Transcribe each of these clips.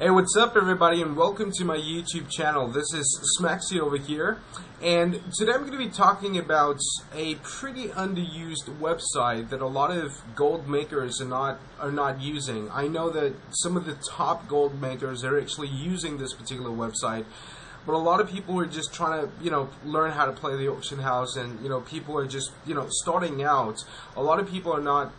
Hey, what's up everybody, and welcome to my YouTube channel. This is Smaxy over here, and today I'm going to be talking about a pretty underused website that a lot of gold makers are not using. I know that some of the top gold makers are actually using this particular website, but a lot of people are just trying to, learn how to play the auction house, and, people are just, starting out. A lot of people are not,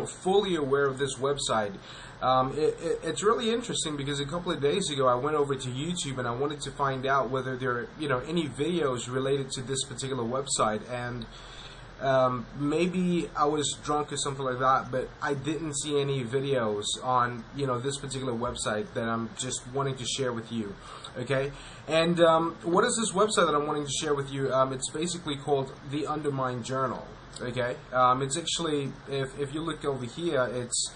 fully aware of this website. It's really interesting because a couple of days ago I went over to YouTube and I wanted to find out whether there are any videos related to this particular website, and maybe I was drunk or something like that, but I didn't see any videos on this particular website that I'm just wanting to share with you. Okay, and what is this website that I'm wanting to share with you? It's basically called the Undermine Journal. Okay, it's actually, if you look over here, it's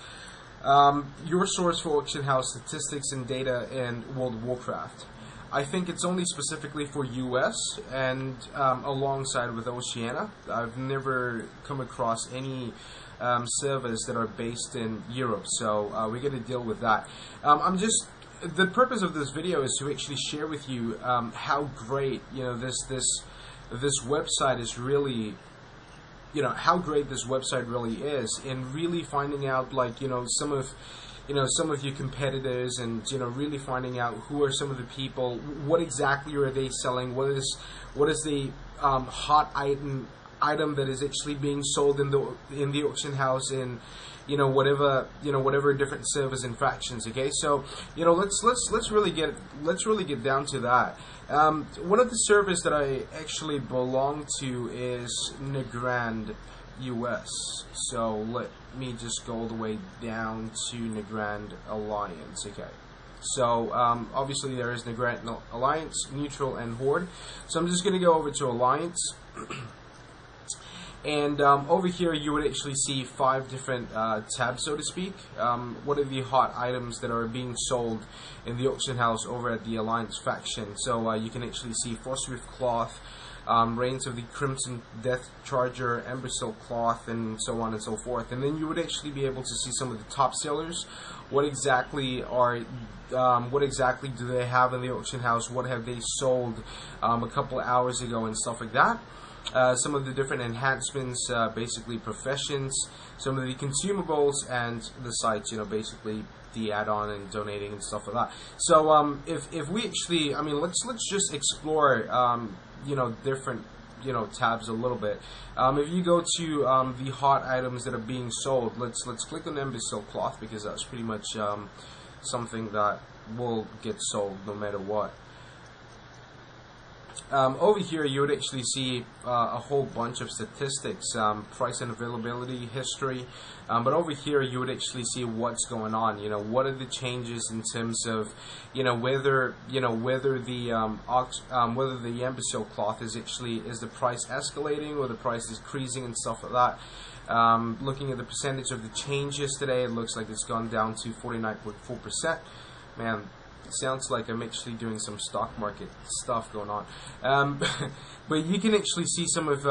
your source for auction house statistics and data in World of Warcraft. I think it's only specifically for US and alongside with Oceania. I've never come across any servers that are based in Europe, so we're going to deal with that. The purpose of this video is to actually share with you how great this website is really. How great this website really is, and really finding out some of your competitors, and really finding out who are some of the people, what exactly are they selling, what is the hot item that is actually being sold in the auction house in whatever different servers and factions. Okay, so let's really get down to that. One of the servers that I actually belong to is Negrand US. So let me just go all the way down to Negrand Alliance. Okay. So obviously there is Negrand Alliance, Neutral, and Horde. So I'm just going to go over to Alliance. And over here you would actually see 5 different tabs, so to speak. What are the hot items that are being sold in the auction house over at the Alliance faction? So you can actually see Frostwreath Cloth, Reigns of the Crimson Death Charger, Ember Silk Cloth, and so on and so forth. And then you would actually be able to see some of the top sellers. What exactly do they have in the auction house? What have they sold a couple of hours ago, and stuff like that. Some of the different enhancements, basically professions, some of the consumables, and the sites, basically the add-on and donating and stuff like that. So if we actually, let's just explore, different, tabs a little bit. If you go to the hot items that are being sold, let's click on Ember Silk Cloth, because that's pretty much something that will get sold no matter what. Over here you would actually see a whole bunch of statistics, price and availability, history, but over here you would actually see what's going on. What are the changes in terms of whether the Ember Silk Cloth is the price escalating or the price is decreasing and stuff like that. Looking at the percentage of the changes today, it looks like it's gone down to 49.4%. Man, it sounds like I'm actually doing some stock market stuff going on. But you can actually see some of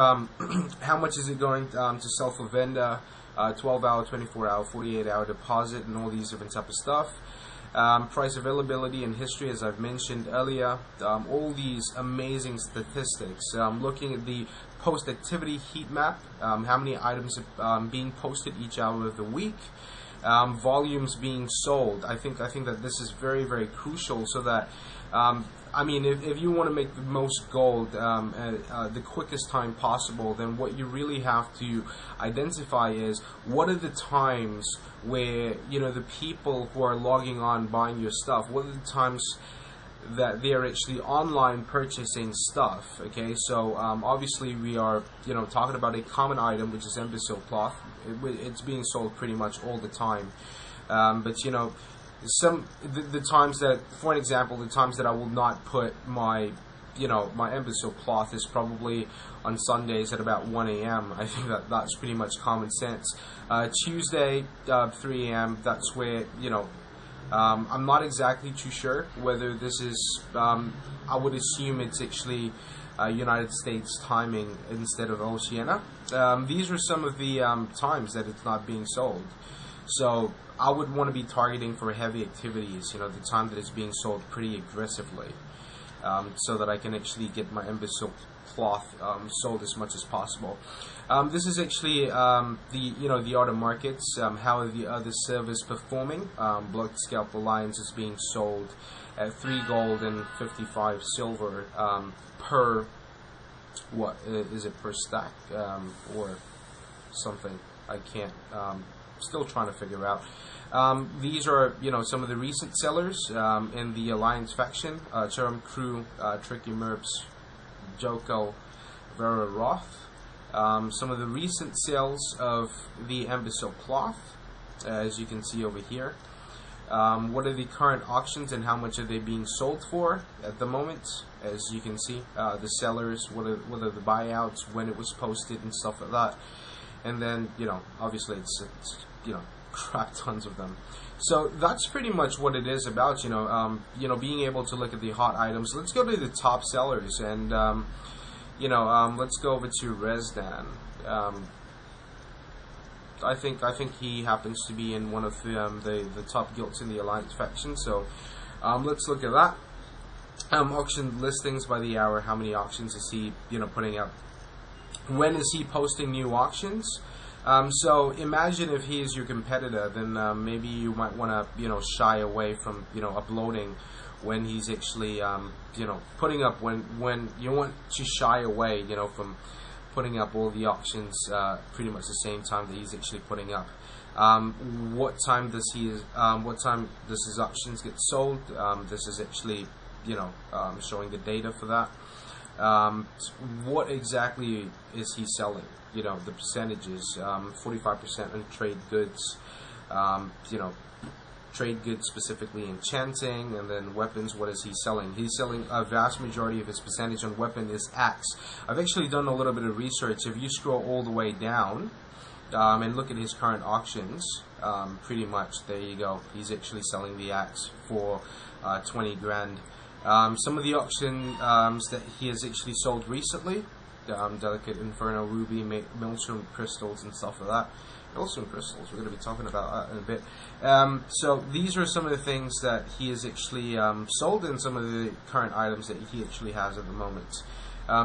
how much is it going to sell for vendor, 12-hour, 24-hour, 48-hour deposit, and all these different type of stuff. Price availability and history, as I've mentioned earlier. All these amazing statistics. Looking at the post activity heat map, how many items are being posted each hour of the week. Volumes being sold. I think that this is very, very crucial, so that if you want to make the most gold the quickest time possible, then what you really have to identify is what are the times where the people who are logging on buying your stuff, what are the times that they are actually online purchasing stuff. Okay, so obviously we are talking about a common item, which is Ember Silk Cloth. It's being sold pretty much all the time, but the times that, for an example, the times that I will not put my my Ember Silk Cloth is probably on Sundays at about 1 a.m. I think that's pretty much common sense. Tuesday 3 a.m. that's where I'm not exactly too sure whether this is, I would assume it's actually United States timing instead of Oceania. These are some of the times that it's not being sold. So I would want to be targeting for heavy activities, the time that it's being sold pretty aggressively, so that I can actually get my imbecile cloth sold as much as possible. This is actually the other markets. How are the other servers performing? Blood Scalp Alliance is being sold at 3 gold and 55 silver per, what is it, per stack or something? I can't. Still trying to figure out. These are some of the recent sellers in the Alliance faction: Cherum Crew, Tricky Merps, Joko, Vera Roth. Some of the recent sales of the Imbecile Cloth, as you can see over here. What are the current auctions and how much are they being sold for at the moment? As you can see, the sellers, what are the buyouts, when it was posted and stuff like that. And then, obviously it's crap tons of them. So that's pretty much what it is about, being able to look at the hot items. Let's go to the top sellers and, let's go over to Rezdan. I think he happens to be in one of the top guilds in the Alliance faction. So let's look at that. Auction listings by the hour. How many auctions is he putting up? When is he posting new auctions? So imagine if he is your competitor, then maybe you might want to shy away from uploading when he's actually putting up, when you want to shy away from putting up all the auctions pretty much the same time that he's actually putting up. What time does his auctions get sold? This is actually showing the data for that. What exactly is he selling? The percentages, 45% on trade goods, trade goods specifically enchanting, and then weapons. What is he selling? He's selling a vast majority of his percentage on weapon is axe. I've actually done a little bit of research. If you scroll all the way down and look at his current auctions, pretty much there you go. He's actually selling the axe for 20 grand. Some of the auctions that he has actually sold recently, Delicate Inferno Ruby, Maelstrom Crystals and stuff like that. Maelstrom Crystals, we're going to be talking about that in a bit. So these are some of the things that he has actually sold, and some of the current items that he actually has at the moment.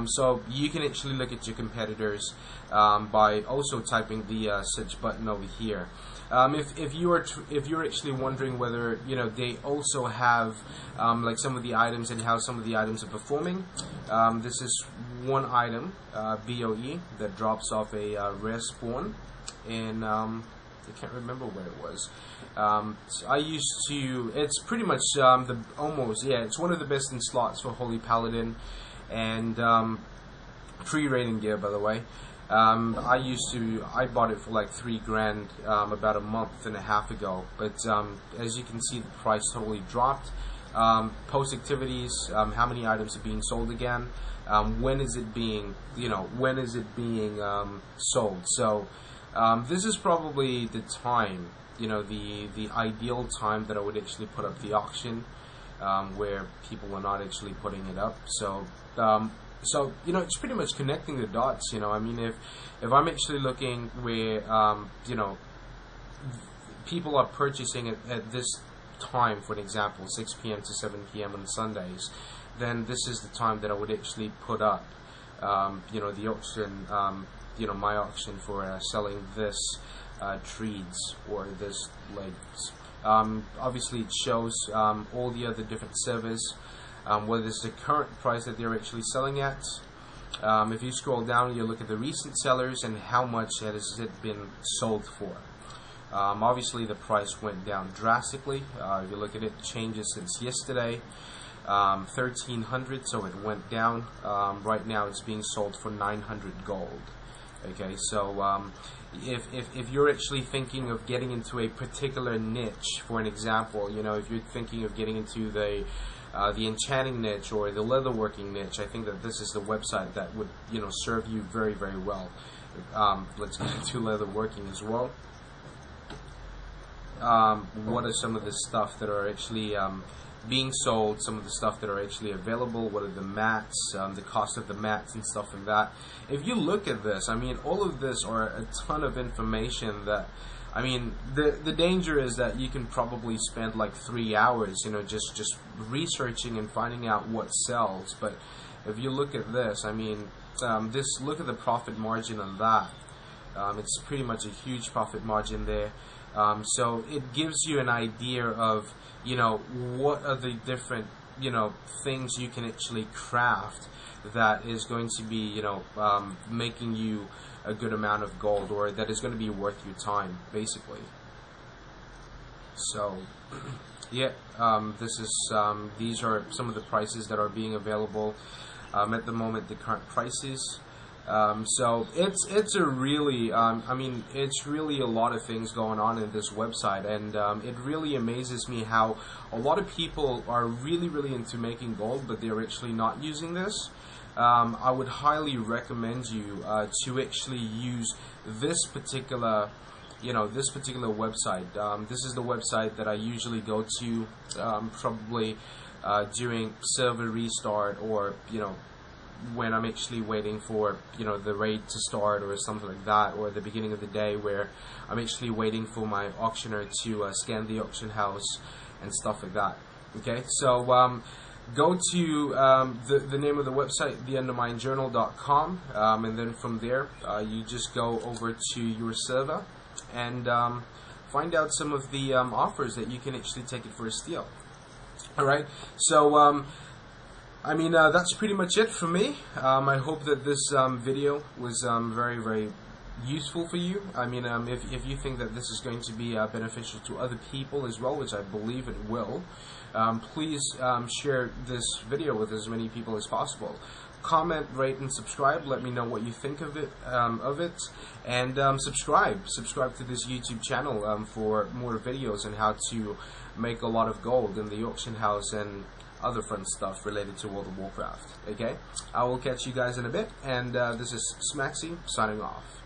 So you can actually look at your competitors by also typing the search button over here. If you're actually wondering whether they also have like some of the items and how some of the items are performing, this is one item, BOE, that drops off a rare spawn in I can't remember where it was. I used to. It's pretty much it's one of the best in slots for Holy Paladin and free raiding gear, by the way. I bought it for like 3 grand about a month and a half ago, but as you can see, the price totally dropped. Post activities, how many items are being sold again? When is it being sold? So this is probably the time, the ideal time that I would actually put up the auction, where people are not actually putting it up. So it's pretty much connecting the dots. I mean, if I'm actually looking where people are purchasing at this time, for an example, 6 p.m. to 7 p.m. on Sundays, then this is the time that I would actually put up the auction, my auction for selling this trees or this legs. Obviously it shows all the other different servers, what is the current price that they're actually selling at. If you scroll down, you look at the recent sellers and how much has it been sold for. Obviously the price went down drastically. If you look at it, changes since yesterday. 1,300, so it went down. Right now it's being sold for 900 gold. Okay, so if you're actually thinking of getting into a particular niche, for an example, if you're thinking of getting into the enchanting niche or the leatherworking niche, I think that this is the website that would serve you very, very well. Let's get into leatherworking as well. What are some of the stuff that are actually being sold, some of the stuff that are actually available, what are the mats, the cost of the mats and stuff like that. If you look at this, I mean, all of this are a ton of information that I mean, the danger is that you can probably spend like 3 hours, you know, just researching and finding out what sells. But if you look at this, I mean, look at the profit margin on that. It's pretty much a huge profit margin there. So it gives you an idea of, you know, what are the different, you know, things you can actually craft that is going to be, you know, making you a good amount of gold, or that is going to be worth your time, basically. So, yeah, these are some of the prices that are being available at the moment, the current prices. So it's a really, I mean, it's really a lot of things going on in this website, and it really amazes me how a lot of people are really into making gold, but they're actually not using this. I would highly recommend you to actually use this particular, you know, this particular website. This is the website that I usually go to, probably during server restart, or, you know, when I'm actually waiting for, you know, the raid to start or something like that, or at the beginning of the day where I'm actually waiting for my auctioneer to scan the auction house and stuff like that. Okay, so go to the name of the website, theenderminejournal.com, and then from there you just go over to your server and find out some of the offers that you can actually take it for a steal. Alright, so I mean, that's pretty much it for me. I hope that this video was very useful for you. I mean, if you think that this is going to be beneficial to other people as well, which I believe it will, please share this video with as many people as possible. Comment, rate, and subscribe. Let me know what you think of it, and subscribe to this YouTube channel for more videos on how to make a lot of gold in the auction house and other fun stuff related to World of Warcraft. Okay, I will catch you guys in a bit, and this is Smaxy signing off.